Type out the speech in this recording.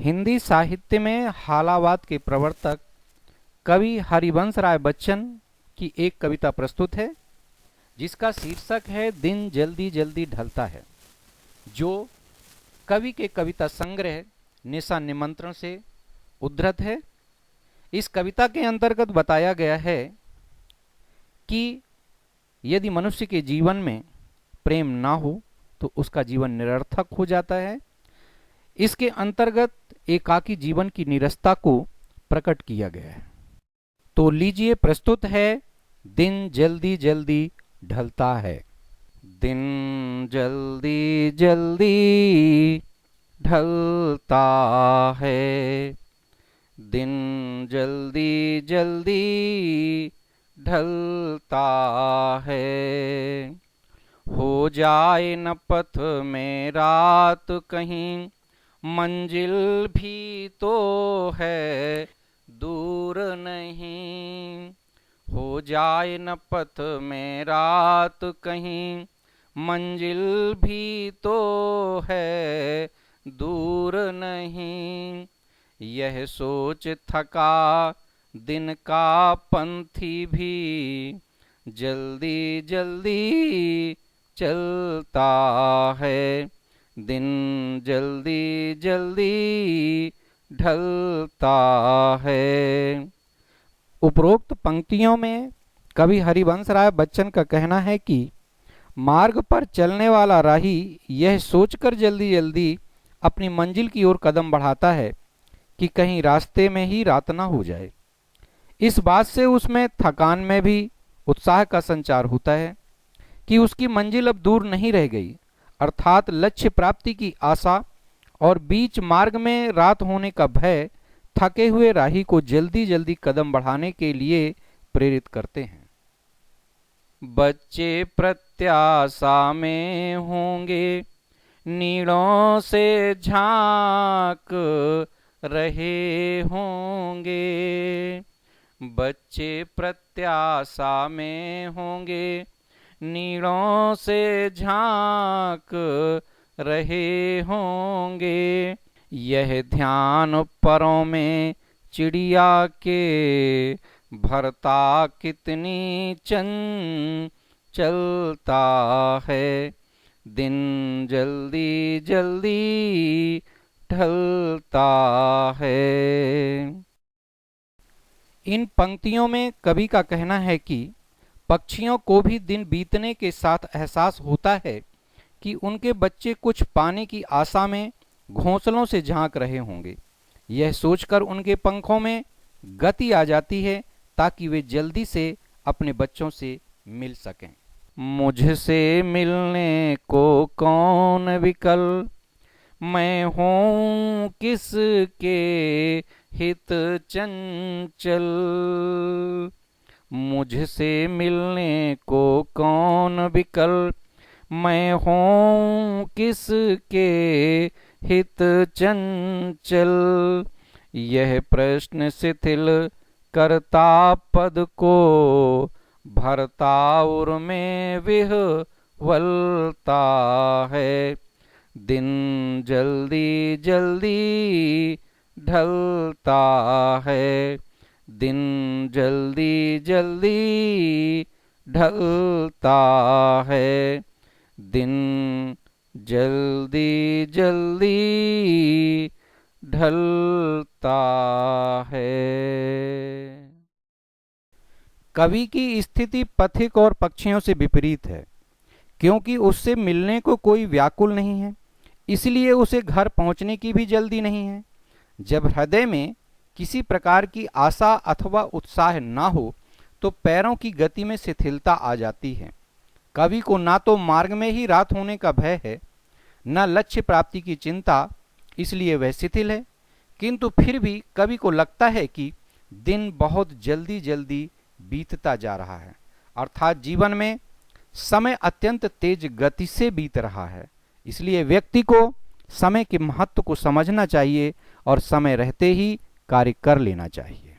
हिंदी साहित्य में हालावाद के प्रवर्तक कवि हरिवंश राय बच्चन की एक कविता प्रस्तुत है जिसका शीर्षक है दिन जल्दी जल्दी ढलता है, जो कवि के कविता संग्रह निशा निमंत्रण से उद्धृत है। इस कविता के अंतर्गत बताया गया है कि यदि मनुष्य के जीवन में प्रेम ना हो तो उसका जीवन निरर्थक हो जाता है। इसके अंतर्गत एकाकी जीवन की निरस्ता को प्रकट किया गया है। तो लीजिए, प्रस्तुत है दिन जल्दी जल्दी ढलता है। दिन जल्दी जल्दी ढलता है, दिन जल्दी जल्दी ढलता है। हो जाए न पथ में रात कहीं, मंजिल भी तो है दूर नहीं। हो जाए न पथ में रात कहीं, मंजिल भी तो है दूर नहीं। यह सोच थका दिन का पंथी भी जल्दी जल्दी चलता है। दिन जल्दी जल्दी ढलता है। उपरोक्त पंक्तियों में कवि हरिवंश राय बच्चन का कहना है कि मार्ग पर चलने वाला राही यह सोचकर जल्दी जल्दी अपनी मंजिल की ओर कदम बढ़ाता है कि कहीं रास्ते में ही रात ना हो जाए। इस बात से उसमें थकान में भी उत्साह का संचार होता है कि उसकी मंजिल अब दूर नहीं रह गई, अर्थात लक्ष्य प्राप्ति की आशा और बीच मार्ग में रात होने का भय थके हुए राही को जल्दी जल्दी कदम बढ़ाने के लिए प्रेरित करते हैं। बच्चे प्रत्याशा में होंगे, नीड़ों से झांक रहे होंगे। बच्चे प्रत्याशा में होंगे, नीड़ों से झांक रहे होंगे। यह ध्यान परों में चिड़िया के भरता कितनी चलता है। दिन जल्दी जल्दी ढलता है। इन पंक्तियों में कवि का कहना है कि पक्षियों को भी दिन बीतने के साथ एहसास होता है कि उनके बच्चे कुछ पाने की आशा में घोंसलों से झांक रहे होंगे। यह सोचकर उनके पंखों में गति आ जाती है ताकि वे जल्दी से अपने बच्चों से मिल सकें। मुझसे मिलने को कौन विकल, मैं हूँ किसके हित चंचल। मुझसे मिलने को कौन विकल, मैं हूँ किसके हित चंचल। यह प्रश्न शिथिल करता पद को, भरता उर में विह्वलता है। दिन जल्दी जल्दी ढलता है, दिन जल्दी जल्दी ढलता है। दिन जल्दी जल्दी ढलता है। कवि की स्थिति पथिक और पक्षियों से विपरीत है, क्योंकि उससे मिलने को कोई व्याकुल नहीं है, इसलिए उसे घर पहुंचने की भी जल्दी नहीं है। जब हृदय में किसी प्रकार की आशा अथवा उत्साह ना हो तो पैरों की गति में शिथिलता आ जाती है। कवि को ना तो मार्ग में ही रात होने का भय है, न लक्ष्य प्राप्ति की चिंता, इसलिए वह शिथिल है। किंतु फिर भी कवि को लगता है कि दिन बहुत जल्दी जल्दी बीतता जा रहा है, अर्थात जीवन में समय अत्यंत तेज गति से बीत रहा है। इसलिए व्यक्ति को समय के महत्व को समझना चाहिए और समय रहते ही कार्य कर लेना चाहिए।